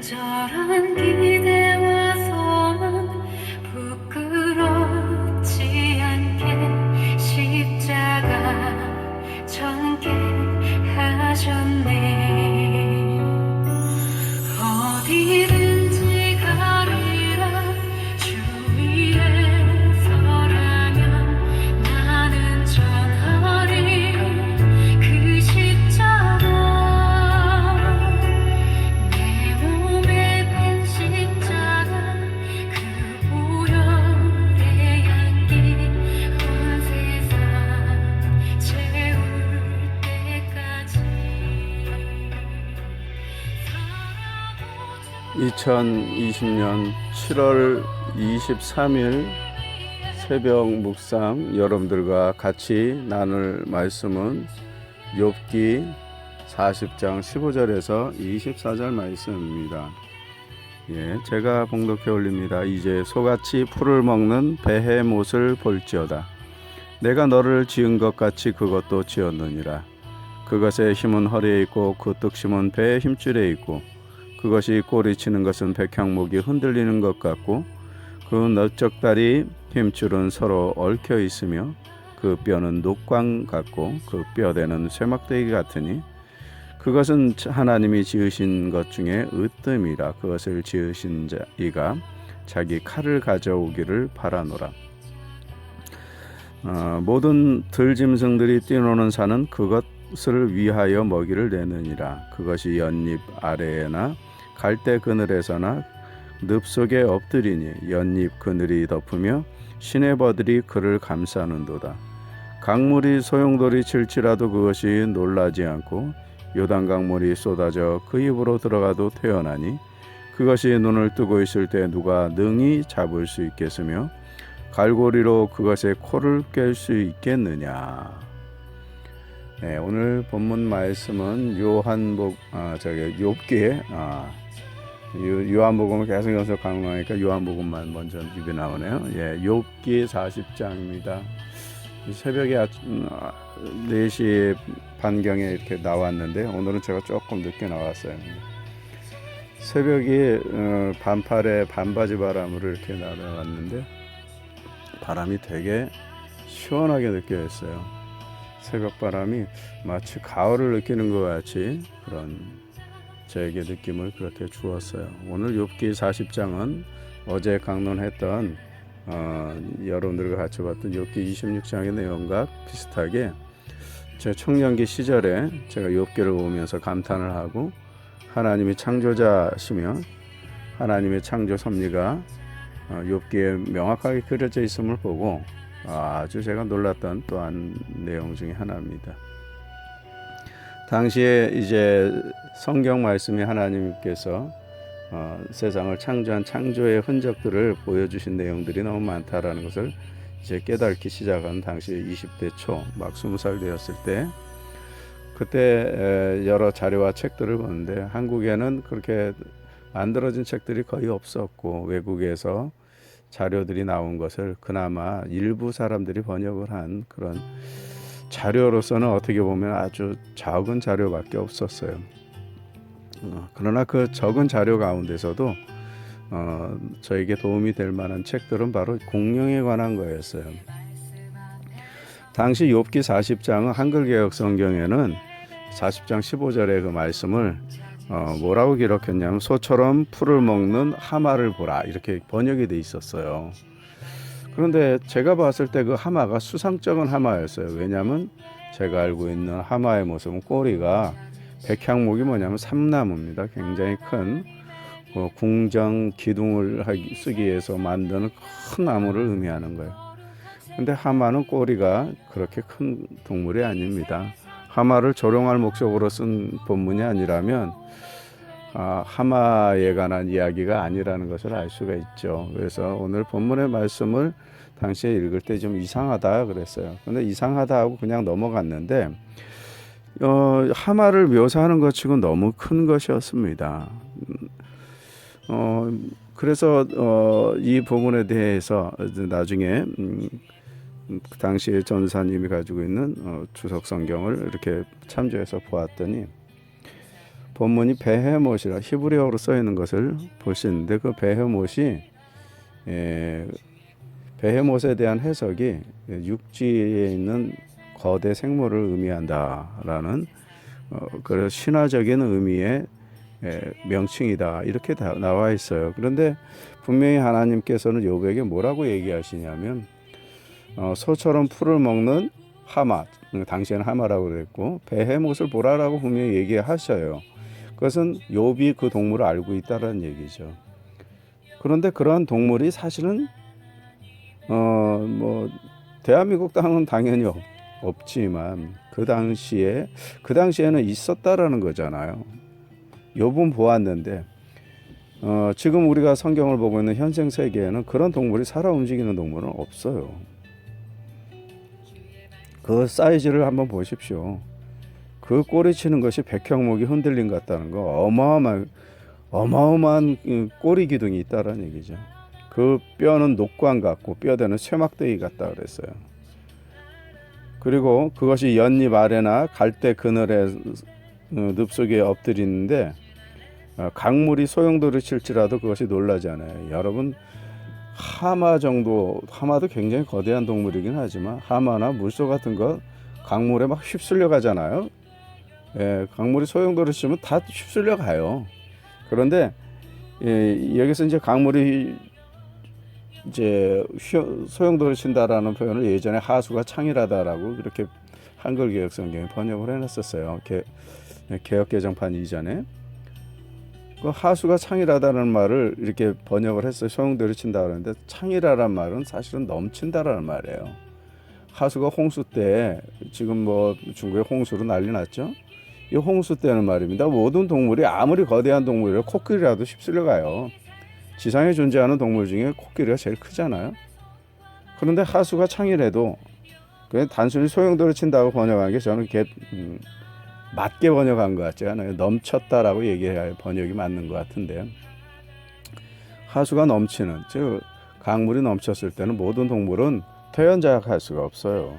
간절한 기대와 소망 부끄럽지 않게 십자가 전개하셨네. 어디든지 가리라 주 위에 서라면 나는 전하리 그 십자가. 내 몸에 밴 십자가 그 보혈의 향기 온 세상 채울 때까지. 2020년 7월 23일 새벽 묵상 여러분들과 같이 나눌 말씀은 욥기 40장 15절에서 24절 말씀입니다. 제가 봉독해 올립니다. 이제 소같이 풀을 먹는 배의 못을 볼지어다. 내가 너를 지은 것 같이 그것도 지었느니라. 그것의 힘은 허리에 있고 그 뚝심은 배의 힘줄에 있고 그것이 꼬리치는 것은 백향목이 흔들리는 것 같고 그 넓적다리 힘줄은 서로 얽혀 있으며 그 뼈는 녹광 같고 그 뼈대는 쇠막대기 같으니 그것은 하나님이 지으신 것 중에 으뜸이라. 그것을 지으신 이가 자기 칼을 가져오기를 바라노라. 모든 들짐승들이 뛰노는 산은 그것을 위하여 먹이를 내느니라. 그것이 연잎 아래에나 갈대 그늘에서나 늪 속에 엎드리니 연잎 그늘이 덮으며 시내버들이 그를 감싸는도다. 강물이 소용돌이 칠지라도 그것이 놀라지 않고 요단강물이 쏟아져 그 입으로 들어가도 퇴어나니 그것이 눈을 뜨고 있을 때 누가 능히 잡을 수 있겠으며 갈고리로 그것의 코를 깰 수 있겠느냐. 오늘 본문 말씀은 욥기의 요한복음을 계속 연속 강론하니까 요한복음만 먼저 입에 나오네요. 욥기 40장입니다. 새벽에 4시 반경에 이렇게 나왔는데 오늘은 제가 조금 늦게 나왔어요. 새벽에 반팔에 반바지 바람으로 이렇게 나왔는데 바람이 되게 시원하게 느껴졌어요. 새벽 바람이 마치 가을을 느끼는 것 같이 그런 저에게 느낌을 그렇게 주었어요. 오늘 욥기 40장은 어제 강론했던 여러분들과 같이 봤던 욥기 26장의 내용과 비슷하게 제 청년기 시절에 제가 욥기를 보면서 감탄을 하고 하나님이 창조자시며 하나님의 창조 섭리가 욥기에 명확하게 그려져 있음을 보고 아주 제가 놀랐던 또한 내용 중에 하나입니다. 당시에 이제 성경 말씀이 하나님께서 세상을 창조한 창조의 흔적들을 보여주신 내용들이 너무 많다라는 것을 이제 깨닫기 시작한 당시 20대 초 막 20살 되었을 때 그때 여러 자료와 책들을 보는데 한국에는 그렇게 만들어진 책들이 거의 없었고 외국에서 자료들이 나온 것을 그나마 일부 사람들이 번역을 한 그런 자료로서는 어떻게 보면 아주 적은 자료밖에 없었어요. 그러나 그 적은 자료 가운데서도 저에게 도움이 될 만한 책들은 바로 공룡에 관한 거였어요. 당시 욥기 40장은 한글개혁 성경에는 40장 15절의 그 말씀을 뭐라고 기록했냐면 소처럼 풀을 먹는 하마를 보라 이렇게 번역이 돼 있었어요. 그런데 제가 봤을 때 그 하마가 수상쩍은 하마였어요. 왜냐하면 제가 알고 있는 하마의 모습은 꼬리가 백향목이 뭐냐면 삼나무입니다. 굉장히 큰 궁정 기둥을 쓰기 위해서 만드는 큰 나무를 의미하는 거예요. 근데 하마는 꼬리가 그렇게 큰 동물이 아닙니다. 하마를 조롱할 목적으로 쓴 본문이 아니라면 하마에 관한 이야기가 아니라는 것을 알 수가 있죠. 그래서 오늘 본문의 말씀을 당시에 읽을 때 좀 이상하다 그랬어요. 근데 이상하다 하고 그냥 넘어갔는데 하마를 묘사하는 것 치고 너무 큰 것이었습니다. 그래서 이 부분에 대해서 나중에 그 당시에 전사님이 가지고 있는 주석 성경을 이렇게 참조해서 보았더니 본문이 베헤못이라 히브리어로 써 있는 것을 볼 수 있는데 그 베헤못이 베헤못에 대한 해석이 육지에 있는 거대 생물을 의미한다라는 그 신화적인 의미의 명칭이다 이렇게 나와 있어요. 그런데 분명히 하나님께서는 욥에게 뭐라고 얘기하시냐면 소처럼 풀을 먹는 하마, 당시에는 하마라고 그랬고 베헤못을 보라라고 분명히 얘기하셔요. 그것은 욥이 그 동물을 알고 있다는 얘기죠. 그런데 그러한 동물이 사실은 뭐 대한민국 땅은 당연히 없지만 그 당시에는 있었다라는 거잖아요. 욥은 보았는데 지금 우리가 성경을 보고 있는 현생 세계에는 그런 동물이 살아 움직이는 동물은 없어요. 그 사이즈를 한번 보십시오. 그 꼬리치는 것이 백형목이 흔들림 같다는 거 어마어마한 꼬리 기둥이 있다라는 얘기죠. 그 뼈는 녹관 같고 뼈대는 쇠막대기 같다 그랬어요. 그리고 그것이 연잎 아래나 갈대 그늘에 늪속에 엎드리는데 강물이 소용돌이 칠지라도 그것이 놀라지 않아요. 여러분 하마도 굉장히 거대한 동물이긴 하지만 하마나 물소 같은 거 강물에 막 휩쓸려 가잖아요. 강물이 소용돌이 치면 다 휩쓸려 가요. 그런데 여기서 이제 강물이 이제 소용돌이 친다라는 표현을 예전에 하수가 창일하다라고 이렇게 한글 개혁 성경에 번역을 해놨었어요. 개혁 개정판 이전에 그 하수가 창일하다는 말을 이렇게 번역을 했어요. 소용돌이 친다 그러는데 창일하라는 말은 사실은 넘친다라는 말이에요. 하수가 홍수 때 지금 뭐 중국에 홍수로 난리 났죠. 이 홍수 때는 말입니다. 모든 동물이 아무리 거대한 동물이라 코끼리라도 휩쓸려 가요. 지상에 존재하는 동물 중에 코끼리가 제일 크잖아요. 그런데 하수가 창일해도 그냥 단순히 소용돌이 친다고 번역한 게 저는 맞게 번역한 것 같지 않아요. 넘쳤다라고 얘기해야 번역이 맞는 것 같은데 하수가 넘치는 즉 강물이 넘쳤을 때는 모든 동물은 퇴원자약할 수가 없어요.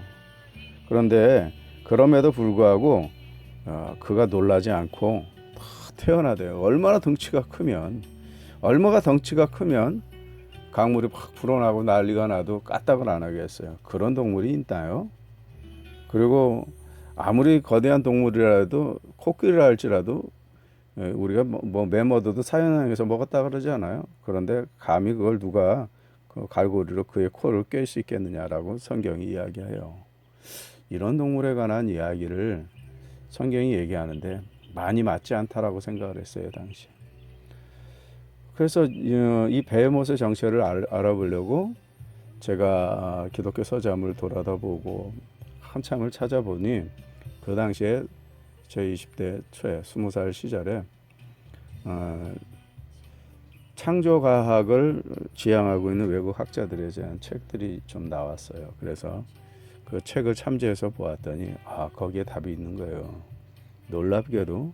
그런데 그럼에도 불구하고 그가 놀라지 않고 태어나대요. 얼마나 덩치가 크면 강물이 팍 불어나고 난리가 나도 까딱을 안 하겠어요. 그런 동물이 있나요? 그리고 아무리 거대한 동물이라도 코끼리라 할지라도 우리가 뭐 매머드도 사형에서 먹었다 그러지 않아요? 그런데 감히 그걸 누가 그 갈고리로 그의 코를 꿰 수 있겠느냐라고 성경이 이야기해요. 이런 동물에 관한 이야기를 성경이 얘기하는데 많이 맞지 않다라고 생각을 했어요, 당시. 그래서 이 베헤못의 정체를 알아보려고 제가 기독교 서점을 돌아다보고 한참을 찾아보니 그 당시에 제 20대 초에 20살 시절에 창조과학을 지향하고 있는 외국 학자들에 대한 책들이 좀 나왔어요. 그래서 그 책을 참조해서 보았더니 거기에 답이 있는 거예요. 놀랍게도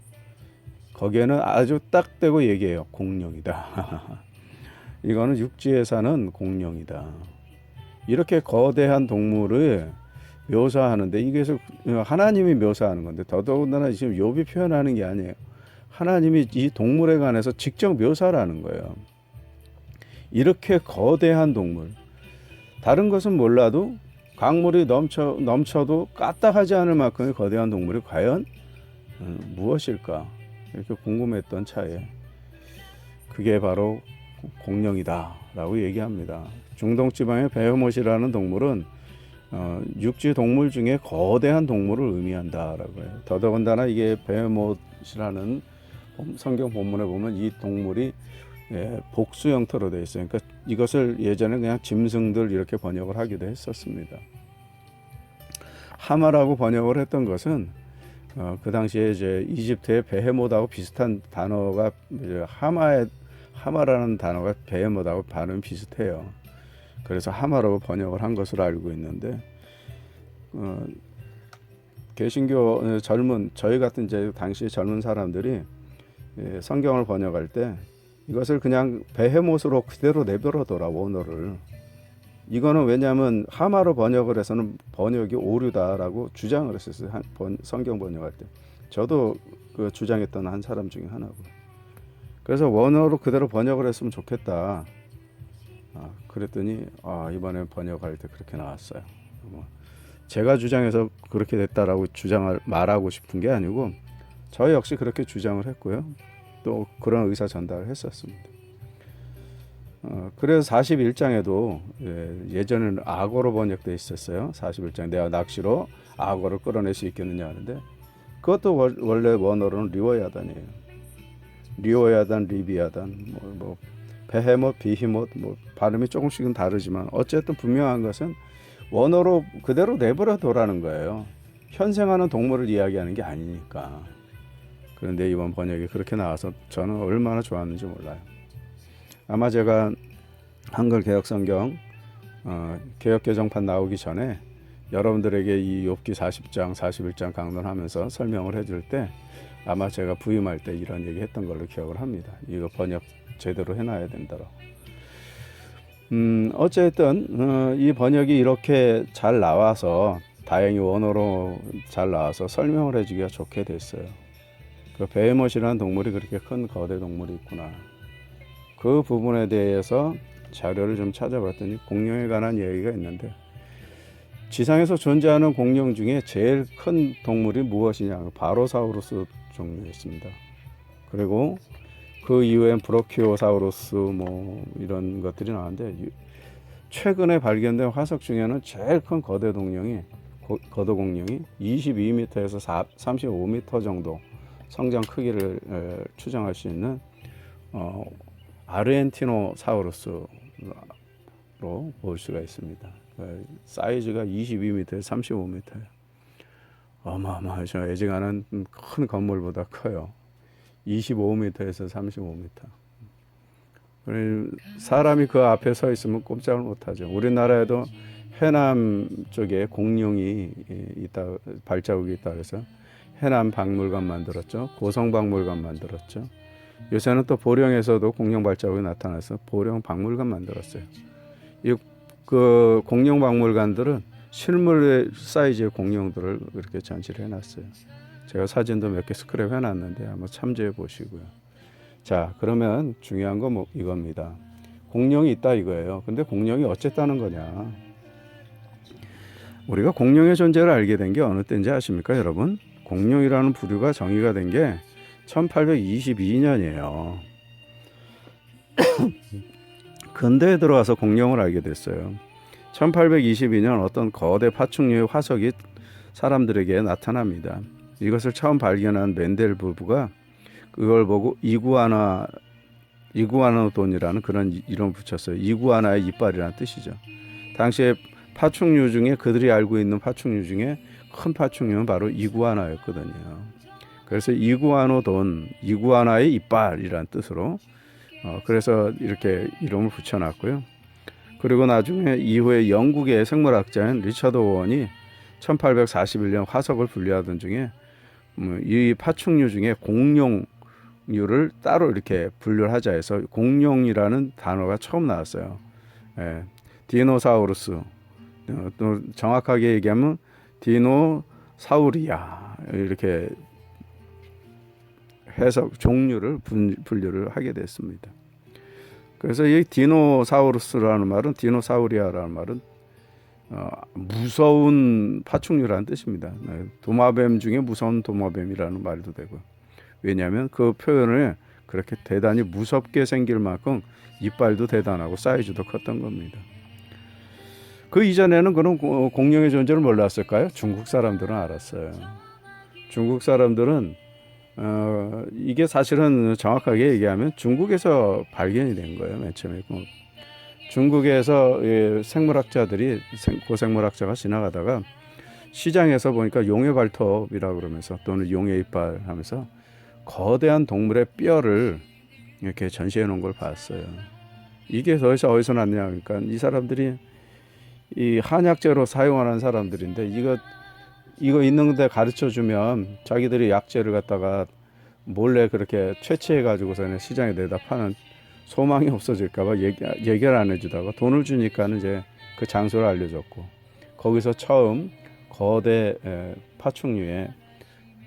거기에는 아주 딱 대고 얘기해요. 공룡이다. 이거는 육지에 사는 공룡이다. 이렇게 거대한 동물을 묘사하는데 이게 하나님이 묘사하는 건데 더더군다나 지금 욥이 표현하는 게 아니에요. 하나님이 이 동물에 관해서 직접 묘사를 하는 거예요. 이렇게 거대한 동물, 다른 것은 몰라도 강물이 넘쳐도 까딱하지 않을 만큼의 거대한 동물이 과연 무엇일까 이렇게 궁금했던 차에 그게 바로 공룡이다 라고 얘기합니다. 중동 지방의 베헤못이라는 동물은 육지 동물 중에 거대한 동물을 의미한다라고 해요. 더더군다나 이게 베헤못이라는 성경 본문에 보면 이 동물이 복수 형태로 되어 있어요. 그러니까 이것을 예전에 그냥 짐승들 이렇게 번역을 하기도 했었습니다. 하마라고 번역을 했던 것은 그 당시에 이제 이집트의 베헤못하고 비슷한 단어가 하마라는 단어가 베헤못하고 발음 비슷해요. 그래서 하마라고 번역을 한 것으로 알고 있는데 개신교 저희 같은 이제 당시 젊은 사람들이 성경을 번역할 때 이것을 그냥 베헤못으로 그대로 내버려둬라고 언어를. 이거는 왜냐하면 하마로 번역을 해서는 번역이 오류다라고 주장을 했었어요. 성경 번역할 때. 저도 그 주장했던 한 사람 중에 하나고. 그래서 원어로 그대로 번역을 했으면 좋겠다. 그랬더니 이번에 번역할 때 그렇게 나왔어요. 뭐 제가 주장해서 그렇게 됐다라고 주장을 말하고 싶은 게 아니고 저 역시 그렇게 주장을 했고요. 또 그런 의사 전달을 했었습니다. 그래서 41장에도 예전에는 악어로 번역되어 있었어요. 41장 내가 낚시로 악어를 끌어낼 수 있겠느냐 하는데 그것도 원래 원어로는 리워야단이에요. 리워야단, 리비아단, 뭐 베헤못, 비히못, 뭐 발음이 조금씩은 다르지만 어쨌든 분명한 것은 원어로 그대로 내버려 둬라는 거예요. 현생하는 동물을 이야기하는 게 아니니까. 그런데 이번 번역이 그렇게 나와서 저는 얼마나 좋았는지 몰라요. 아마 제가 한글 개혁성경 개혁개정판 나오기 전에 여러분들에게 이 욥기 40장, 41장 강론하면서 설명을 해줄 때 아마 제가 부임할 때 이런 얘기 했던 걸로 기억을 합니다. 이거 번역 제대로 해놔야 된다고. 어쨌든 이 번역이 이렇게 잘 나와서 다행히 원어로 잘 나와서 설명을 해주기가 좋게 됐어요. 그 베헤못이라는 동물이 그렇게 큰 거대 동물이 있구나. 그 부분에 대해서 자료를 좀 찾아봤더니 공룡에 관한 얘기가 있는데 지상에서 존재하는 공룡 중에 제일 큰 동물이 무엇이냐? 바로사우루스 종류였습니다. 그리고 그 이후엔 브로키오사우루스 뭐 이런 것들이 나왔는데 최근에 발견된 화석 중에는 제일 큰 거대 공룡이 22m에서 35m 정도 성장 크기를 추정할 수 있는 아르헨티노사우루스로 볼 수가 있습니다. 사이즈가 22m에서 35m예요. 어마어마하죠. 애증하는 큰 건물보다 커요. 25m에서 35m. 사람이 그 앞에 서 있으면 꼼짝을 못하죠. 우리나라에도 해남 쪽에 공룡이 있다, 발자국이 있다 그래서 해남 박물관 만들었죠. 고성 박물관 만들었죠. 요새는 또 보령에서도 공룡 발자국이 나타나서 보령 박물관 만들었어요. 그 공룡 박물관들은 실물 사이즈의 공룡들을 이렇게 전시를 해놨어요. 제가 사진도 몇 개 스크랩 해놨는데 한번 참조해 보시고요. 자, 그러면 중요한 건 뭐 이겁니다. 공룡이 있다 이거예요. 근데 공룡이 어쨌다는 거냐? 우리가 공룡의 존재를 알게 된 게 어느 때인지 아십니까, 여러분? 공룡이라는 부류가 정의가 된 게 1822년이에요. 근대에 들어와서 공룡을 알게 됐어요. 1822년 어떤 거대 파충류의 화석이 사람들에게 나타납니다. 이것을 처음 발견한 멘델 부부가 그걸 보고 이구아노돈이라는 그런 이름을 붙였어요. 이구아나의 이빨이라는 뜻이죠. 당시에 파충류 중에 그들이 알고 있는 파충류 중에 큰 파충류는 바로 이구아나였거든요. 그래서 이구아노돈, 이구아나의 이빨이라는 뜻으로 그래서 이렇게 이름을 붙여놨고요. 그리고 나중에 이후에 영국의 생물학자인 리처드 오원이 1841년 화석을 분류하던 중에 이 파충류 중에 공룡류를 따로 이렇게 분류를 하자 해서 공룡이라는 단어가 처음 나왔어요. 디노사우루스, 또 정확하게 얘기하면 디노사우리아 이렇게 해석 종류를 분류를 하게 됐습니다. 그래서 이 디노사우루스라는 말은 디노사우리아라는 말은 무서운 파충류라는 뜻입니다. 도마뱀 중에 무서운 도마뱀이라는 말도 되고 왜냐하면 그 표현을 그렇게 대단히 무섭게 생길 만큼 이빨도 대단하고 사이즈도 컸던 겁니다. 그 이전에는 그런 공룡의 존재를 몰랐을까요? 중국 사람들은 알았어요. 중국 사람들은 이게 사실은 정확하게 얘기하면 중국에서 발견이 된 거예요. 맨 처음에 중국에서 생물학자들이 고생물학자가 지나가다가 시장에서 보니까 용의 발톱이라고 그러면서 또는 용의 이빨 하면서 거대한 동물의 뼈를 이렇게 전시해 놓은 걸 봤어요. 이게 어디서 났냐 그러니까 이 사람들이 이 한약재로 사용하는 사람들인데 이거 있는데 가르쳐 주면 자기들이 약재를 갖다가 몰래 그렇게 채취해 가지고서 시장에 내다 파는 소망이 없어질까봐 얘기를 안 해주다가 돈을 주니까는 이제 그 장소를 알려줬고 거기서 처음 거대 파충류의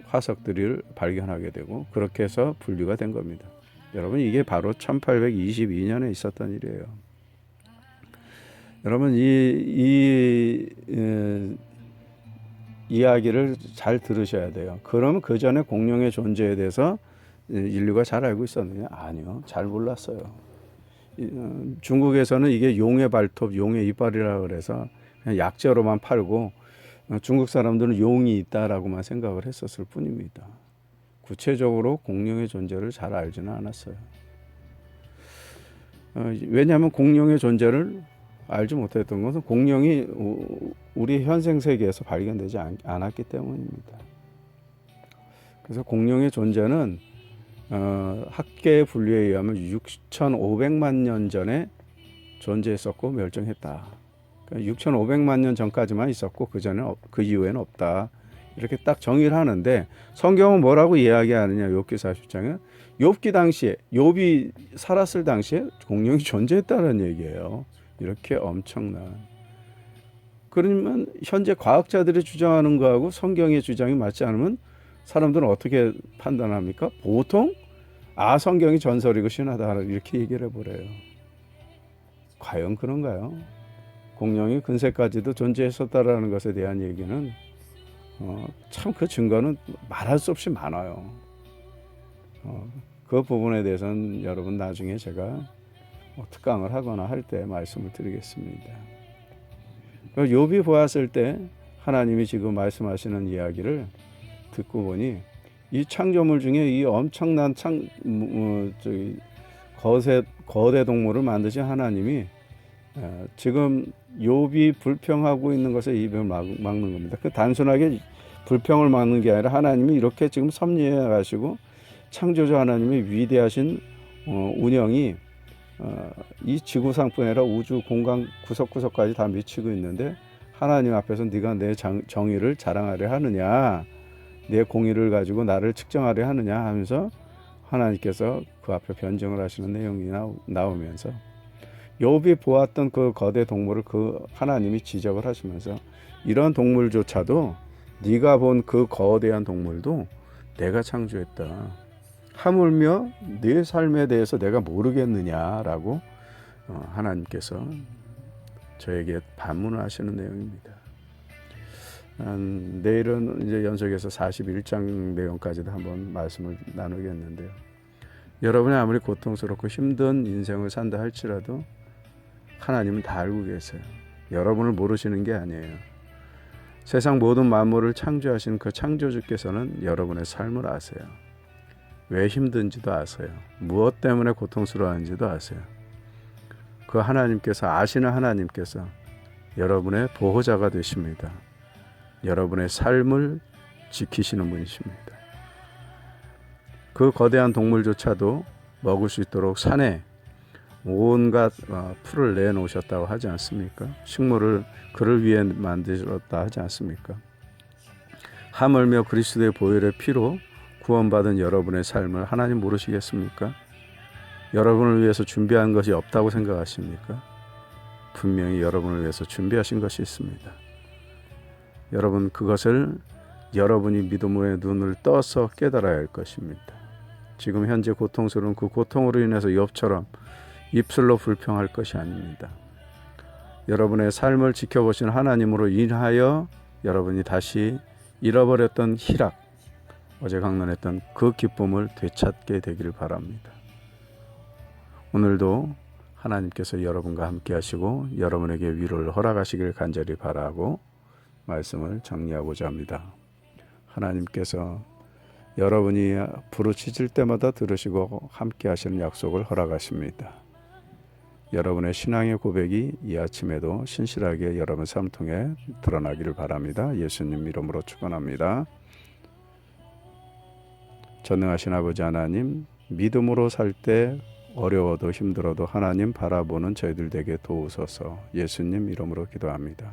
화석들을 발견하게 되고 그렇게 해서 분류가 된 겁니다. 여러분 이게 바로 1822년에 있었던 일이에요. 여러분 이 이야기를 잘 들으셔야 돼요. 그럼 그 전에 공룡의 존재에 대해서 인류가 잘 알고 있었느냐? 아니요, 잘 몰랐어요. 중국에서는 이게 용의 발톱, 용의 이빨이라 그래서 그냥 약재로만 팔고 중국 사람들은 용이 있다라고만 생각을 했었을 뿐입니다. 구체적으로 공룡의 존재를 잘 알지는 않았어요. 왜냐하면 공룡의 존재를 알지 못했던 것은 공룡이 우리 현생 세계에서 발견되지 않았기 때문입니다. 그래서 공룡의 존재는 학계의 분류에 의하면 6,500만 년 전에 존재했었고 멸종했다. 그러니까 6,500만 년 전까지만 있었고 그 이후에는 없다. 이렇게 딱 정의를 하는데 성경은 뭐라고 이야기하느냐? 욥기 40장에 욥기 당시에 욥이 살았을 당시에 공룡이 존재했다는 얘기예요. 이렇게 엄청난. 그러면 현재 과학자들이 주장하는 거하고 성경의 주장이 맞지 않으면 사람들은 어떻게 판단합니까? 보통 성경이 전설이고 신화다 이렇게 얘기를 해버려요. 과연 그런가요? 공룡이 근세까지도 존재했었다라는 것에 대한 얘기는 참 그 증거는 말할 수 없이 많아요. 그 부분에 대해서는 여러분 나중에 제가 특강을 하거나 할 때 말씀을 드리겠습니다. 욥이 보았을 때 하나님이 지금 말씀하시는 이야기를 듣고 보니 이 창조물 중에 이 엄청난 거대 동물을 만드신 하나님이 지금 욥이 불평하고 있는 것에 입을 막는 겁니다. 그 단순하게 불평을 막는 게 아니라 하나님이 이렇게 지금 섭리해 가시고 창조주 하나님의 위대하신 운영이 이 지구상뿐 아니라 우주 공간 구석구석까지 다 미치고 있는데 하나님 앞에서 네가 내 정의를 자랑하려 하느냐, 내 공의를 가지고 나를 측정하려 하느냐 하면서 하나님께서 그 앞에 변증을 하시는 내용이 나오면서 욥이 보았던 그 거대 동물을 그 하나님이 지적을 하시면서 이런 동물조차도 네가 본 그 거대한 동물도 내가 창조했다. 하물며 네 삶에 대해서 내가 모르겠느냐라고 하나님께서 저에게 반문을 하시는 내용입니다. 내일은 이제 연속해서 41장 내용까지도 한번 말씀을 나누겠는데요. 여러분이 아무리 고통스럽고 힘든 인생을 산다 할지라도 하나님은 다 알고 계세요. 여러분을 모르시는 게 아니에요. 세상 모든 만물을 창조하신 그 창조주께서는 여러분의 삶을 아세요. 왜 힘든지도 아세요. 무엇 때문에 고통스러워하는지도 아세요. 그 하나님께서, 아시는 하나님께서 여러분의 보호자가 되십니다. 여러분의 삶을 지키시는 분이십니다. 그 거대한 동물조차도 먹을 수 있도록 산에 온갖 풀을 내놓으셨다고 하지 않습니까? 식물을 그를 위해 만들었다 하지 않습니까? 하물며 그리스도의 보혈의 피로 구원받은 여러분의 삶을 하나님 모르시겠습니까? 여러분을 위해서 준비한 것이 없다고 생각하십니까? 분명히 여러분을 위해서 준비하신 것이 있습니다. 여러분, 그것을 여러분이 믿음의 눈을 떠서 깨달아야 할 것입니다. 지금 현재 고통스러운 그 고통으로 인해서 욥처럼 입술로 불평할 것이 아닙니다. 여러분의 삶을 지켜보신 하나님으로 인하여 여러분이 다시 잃어버렸던 희락, 어제 강론했던 그 기쁨을 되찾게 되기를 바랍니다. 오늘도 하나님께서 여러분과 함께 하시고 여러분에게 위로를 허락하시길 간절히 바라고 말씀을 정리하고자 합니다. 하나님께서 여러분이 부르짖을 때마다 들으시고 함께 하시는 약속을 허락하십니다. 여러분의 신앙의 고백이 이 아침에도 신실하게 여러분 삶 통해 드러나기를 바랍니다. 예수님 이름으로 축원합니다. 전능하신 아버지 하나님, 믿음으로 살 때 어려워도 힘들어도 하나님 바라보는 저희들 되게 도우소서. 예수님 이름으로 기도합니다.